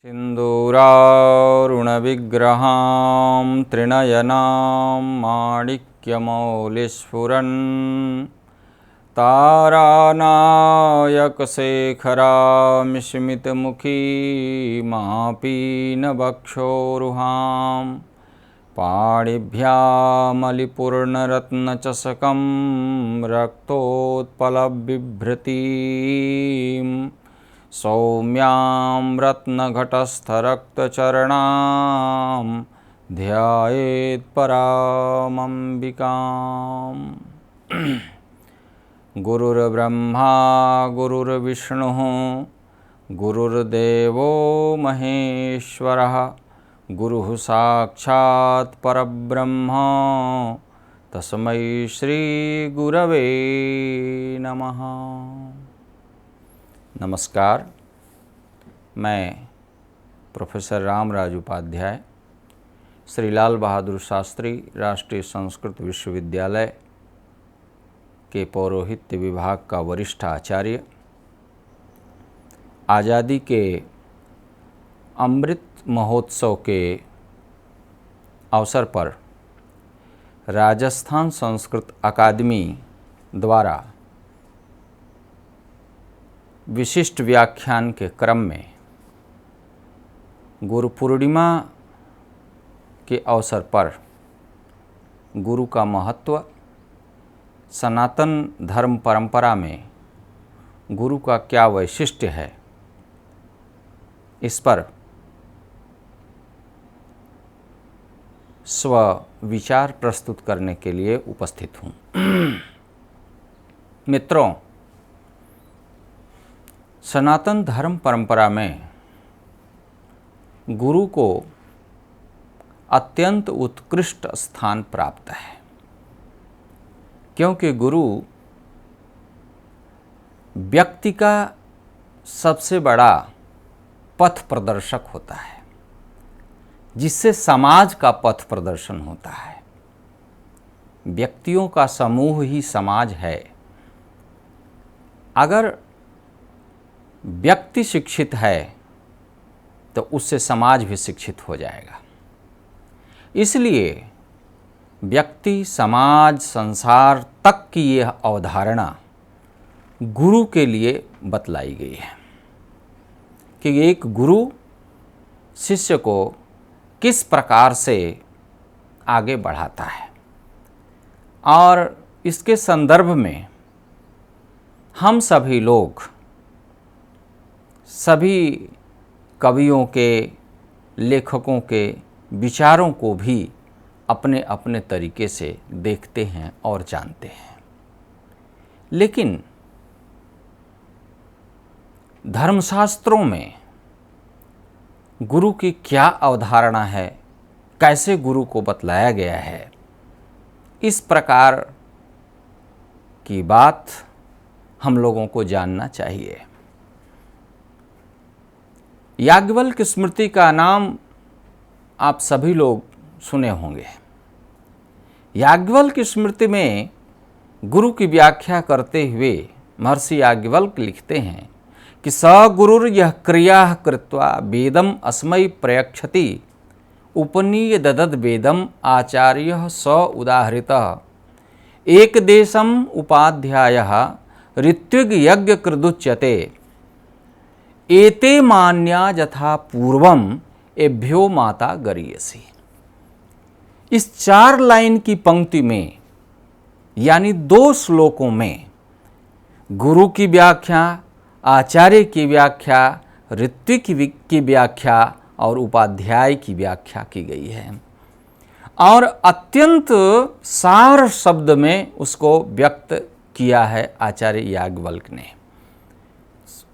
सिन्दूरारुणविग्रहां त्रिनयनां माणिक्यमौलिस्फुरन् तारानायकशेखरां स्मितमुखीमापीनवक्षोरुहां पाणिभ्यामलिपूर्णरत्नचषकं रक्तोत्पलबिभ्रतीं सौम्यां रत्नघटस्थरक्तचरणां ध्यायेत्परामम्बिकाम्। गुरुर्ब्रह्मा गुरुर्विष्णुः गुरुर्देवो महेश्वरः गुरुः साक्षात् परब्रह्म तस्मै श्री गुरवे नमः। नमस्कार, मैं प्रोफेसर रामराज उपाध्याय श्री लाल बहादुर शास्त्री राष्ट्रीय संस्कृत विश्वविद्यालय के पौरोहित्य विभाग का वरिष्ठ आचार्य, आज़ादी के अमृत महोत्सव के अवसर पर राजस्थान संस्कृत अकादमी द्वारा विशिष्ट व्याख्यान के क्रम में गुरु पूर्णिमा के अवसर पर गुरु का महत्व, सनातन धर्म परंपरा में गुरु का क्या वैशिष्ट्य है, इस पर स्व विचार प्रस्तुत करने के लिए उपस्थित हूँ। मित्रों, सनातन धर्म परंपरा में गुरु को अत्यंत उत्कृष्ट स्थान प्राप्त है, क्योंकि गुरु व्यक्ति का सबसे बड़ा पथ प्रदर्शक होता है, जिससे समाज का पथ प्रदर्शन होता है। व्यक्तियों का समूह ही समाज है। अगर व्यक्ति शिक्षित है तो उससे समाज भी शिक्षित हो जाएगा। इसलिए व्यक्ति, समाज, संसार तक की यह अवधारणा गुरु के लिए बतलाई गई है कि एक गुरु शिष्य को किस प्रकार से आगे बढ़ाता है। और इसके संदर्भ में हम सभी लोग, सभी कवियों के, लेखकों के विचारों को भी अपने अपने तरीके से देखते हैं और जानते हैं। लेकिन धर्मशास्त्रों में गुरु की क्या अवधारणा है, कैसे गुरु को बतलाया गया है, इस प्रकार की बात हम लोगों को जानना चाहिए। याज्ञवल्क्य स्मृति का नाम आप सभी लोग सुने होंगे। याज्ञवल्क्य स्मृति में गुरु की व्याख्या करते हुए महर्षि याज्ञवल्क्य लिखते हैं कि स गुरुर यह क्रिया कृत्वा वेदम अस्मै प्रयक्षति उपनीय ददद वेदम आचार्य स उदाहृतः एक देशम उपाध्यायः ऋत्विग यज्ञ कृदुच्यते एते मान्या यथा पूर्वम एभ्यो माता गरीयसी। इस 4 लाइन की पंक्ति में, यानी 2 श्लोकों में, गुरु की व्याख्या, आचार्य की व्याख्या, ऋत्विक की व्याख्या और उपाध्याय की व्याख्या की गई है। और अत्यंत सार शब्द में उसको व्यक्त किया है आचार्य याज्ञवल्क्य ने।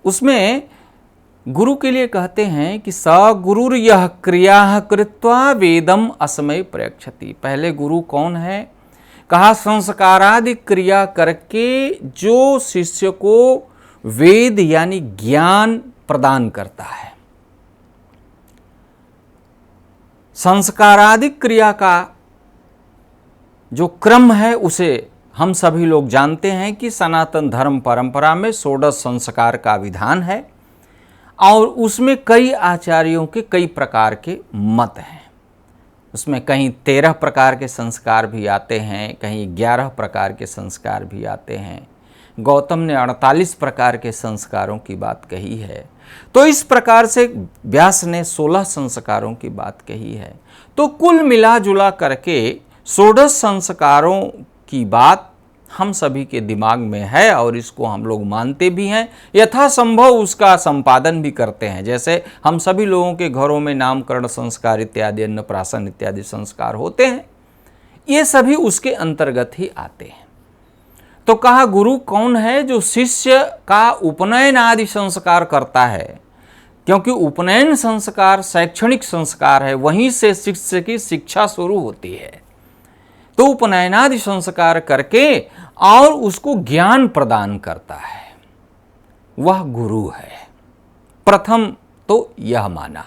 उसमें गुरु के लिए कहते हैं कि स गुरुर यह क्रिया कृत्वा वेदम अस्मै प्रयक्षति। पहले गुरु कौन है? कहा संस्कारादि क्रिया करके जो शिष्य को वेद यानी ज्ञान प्रदान करता है। संस्कारादि क्रिया का जो क्रम है उसे हम सभी लोग जानते हैं कि सनातन धर्म परंपरा में 16 संस्कार का विधान है। और उसमें कई आचार्यों के कई प्रकार के मत हैं। उसमें कहीं 13 प्रकार के संस्कार भी आते हैं, कहीं 11 प्रकार के संस्कार भी आते हैं। गौतम ने 48 प्रकार के संस्कारों की बात कही है। तो इस प्रकार से व्यास ने 16 संस्कारों की बात कही है। तो कुल मिला जुला करके 16 संस्कारों की बात हम सभी के दिमाग में है और इसको हम लोग मानते भी हैं, यथासंभव उसका संपादन भी करते हैं। जैसे हम सभी लोगों के घरों में नामकरण संस्कार इत्यादि, अन्नप्राशन इत्यादि संस्कार होते हैं, ये सभी उसके अंतर्गत ही आते हैं। तो कहा गुरु कौन है जो शिष्य का उपनयन आदि संस्कार करता है, क्योंकि उपनयन संस्कार शैक्षणिक संस्कार है, वहीं से शिष्य की शिक्षा शुरू होती है। तो उपनयनादि संस्कार करके और उसको ज्ञान प्रदान करता है, वह गुरु है। प्रथम तो यह माना।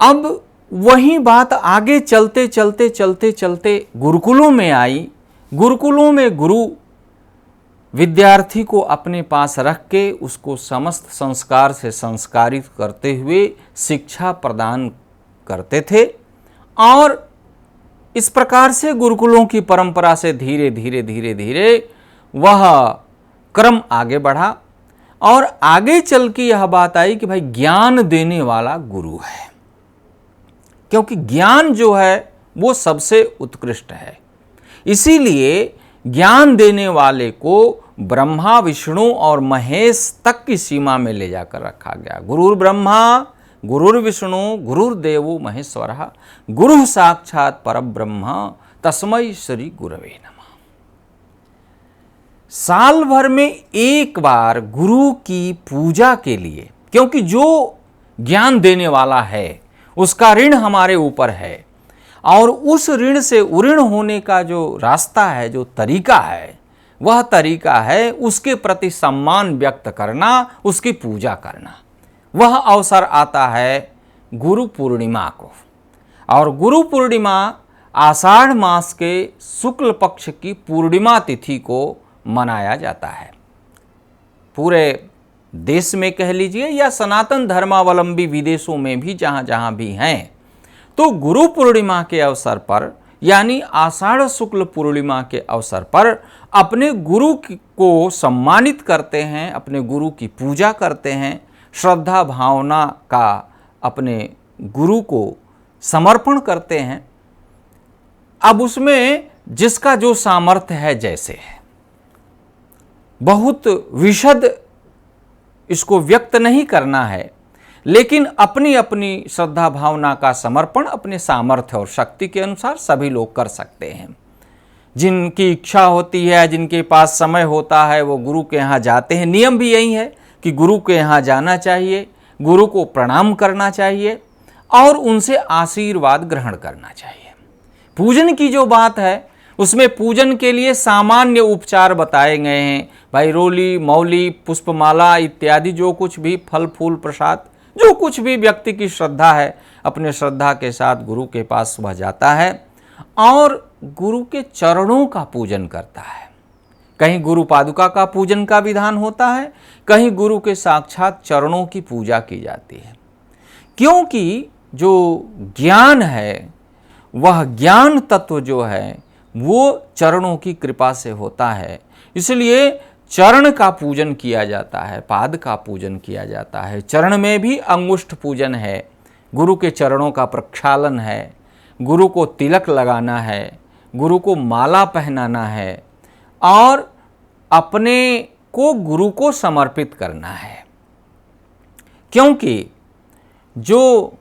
अब वही बात आगे चलते चलते चलते चलते गुरुकुलों में आई। गुरुकुलों में गुरु विद्यार्थी को अपने पास रख के उसको समस्त संस्कार से संस्कारित करते हुए शिक्षा प्रदान करते थे। और इस प्रकार से गुरुकुलों की परंपरा से धीरे धीरे धीरे धीरे वह क्रम आगे बढ़ा और आगे चल के यह बात आई कि भाई ज्ञान देने वाला गुरु है, क्योंकि ज्ञान जो है वो सबसे उत्कृष्ट है। इसीलिए ज्ञान देने वाले को ब्रह्मा, विष्णु और महेश तक की सीमा में ले जाकर रखा गया। गुरुर् ब्रह्मा गुरुर्विष्णु गुरुर्देवो महेश्वरः गुरु साक्षात परब्रह्म तस्मै श्री गुरवे नमः। साल भर में एक बार गुरु की पूजा के लिए, क्योंकि जो ज्ञान देने वाला है उसका ऋण हमारे ऊपर है, और उस ऋण से उऋण होने का जो रास्ता है, जो तरीका है, वह तरीका है उसके प्रति सम्मान व्यक्त करना, उसकी पूजा करना। वह अवसर आता है गुरु पूर्णिमा को, और गुरु पूर्णिमा आषाढ़ मास के शुक्ल पक्ष की पूर्णिमा तिथि को मनाया जाता है। पूरे देश में कह लीजिए या सनातन धर्मावलंबी विदेशों में भी जहाँ जहाँ भी हैं, तो गुरु पूर्णिमा के अवसर पर यानी आषाढ़ शुक्ल पूर्णिमा के अवसर पर अपने गुरु को सम्मानित करते हैं, अपने गुरु की पूजा करते हैं, श्रद्धा भावना का अपने गुरु को समर्पण करते हैं। अब उसमें जिसका जो सामर्थ्य है, जैसे है, बहुत विशद इसको व्यक्त नहीं करना है, लेकिन अपनी अपनी श्रद्धा भावना का समर्पण अपने सामर्थ्य और शक्ति के अनुसार सभी लोग कर सकते हैं। जिनकी इच्छा होती है, जिनके पास समय होता है, वो गुरु के यहाँ जाते हैं। नियम भी यही है कि गुरु के यहाँ जाना चाहिए, गुरु को प्रणाम करना चाहिए और उनसे आशीर्वाद ग्रहण करना चाहिए। पूजन की जो बात है, उसमें पूजन के लिए सामान्य उपचार बताए गए हैं। भाई रोली, मौली, पुष्पमाला इत्यादि जो कुछ भी फल फूल प्रसाद, जो कुछ भी व्यक्ति की श्रद्धा है, अपने श्रद्धा के साथ गुरु के पास वह जाता है और गुरु के चरणों का पूजन करता है। कहीं गुरु पादुका का पूजन का विधान होता है, कहीं गुरु के साक्षात चरणों की पूजा की जाती है, क्योंकि जो ज्ञान है, वह ज्ञान तत्व जो है वो चरणों की कृपा से होता है। इसलिए चरण का पूजन किया जाता है, पाद का पूजन किया जाता है। चरण में भी अंगुष्ठ पूजन है, गुरु के चरणों का प्रक्षालन है, गुरु को तिलक लगाना है, गुरु को माला पहनाना है और अपने को गुरु को समर्पित करना है। क्योंकि जो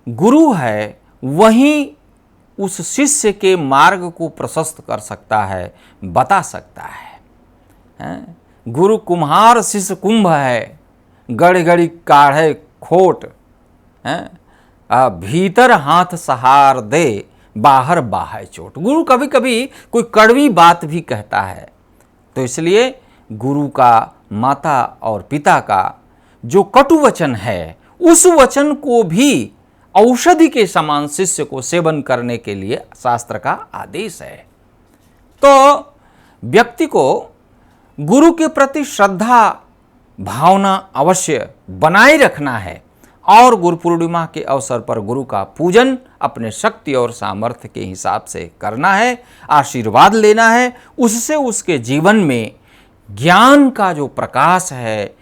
गुरु है वही उस शिष्य के मार्ग को प्रशस्त कर सकता है, बता सकता है। गुरु कुम्हार शिष्य कुंभ है, गड़ गड़ी काढ़े खोट, भीतर हाथ सहार दे, बाहर बाहे चोट। गुरु कभी कभी कोई कड़वी बात भी कहता है, तो इसलिए गुरु का, माता और पिता का जो कटु वचन है, उस वचन को भी औषधि के समान शिष्य को सेवन करने के लिए शास्त्र का आदेश है। तो व्यक्ति को गुरु के प्रति श्रद्धा भावना अवश्य बनाए रखना है और गुरु पूर्णिमा के अवसर पर गुरु का पूजन अपने शक्ति और सामर्थ्य के हिसाब से करना है, आशीर्वाद लेना है। उससे उसके जीवन में ज्ञान का जो प्रकाश है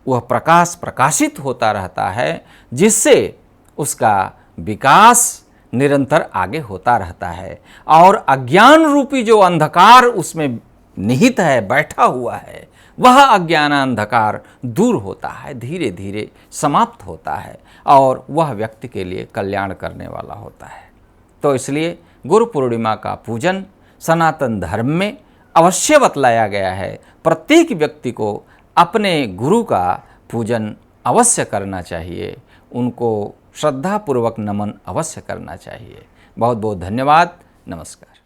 वह प्रकाश प्रकाशित होता रहता है, जिससे उसका विकास निरंतर आगे होता रहता है और अज्ञान रूपी जो अंधकार उसमें निहित है, बैठा हुआ है, वह अज्ञान अंधकार दूर होता है, धीरे धीरे समाप्त होता है और वह व्यक्ति के लिए कल्याण करने वाला होता है। तो इसलिए गुरु पूर्णिमा का पूजन सनातन धर्म में अवश्य बतलाया गया है। प्रत्येक व्यक्ति को अपने गुरु का पूजन अवश्य करना चाहिए, उनको श्रद्धापूर्वक नमन अवश्य करना चाहिए। बहुत बहुत धन्यवाद। नमस्कार।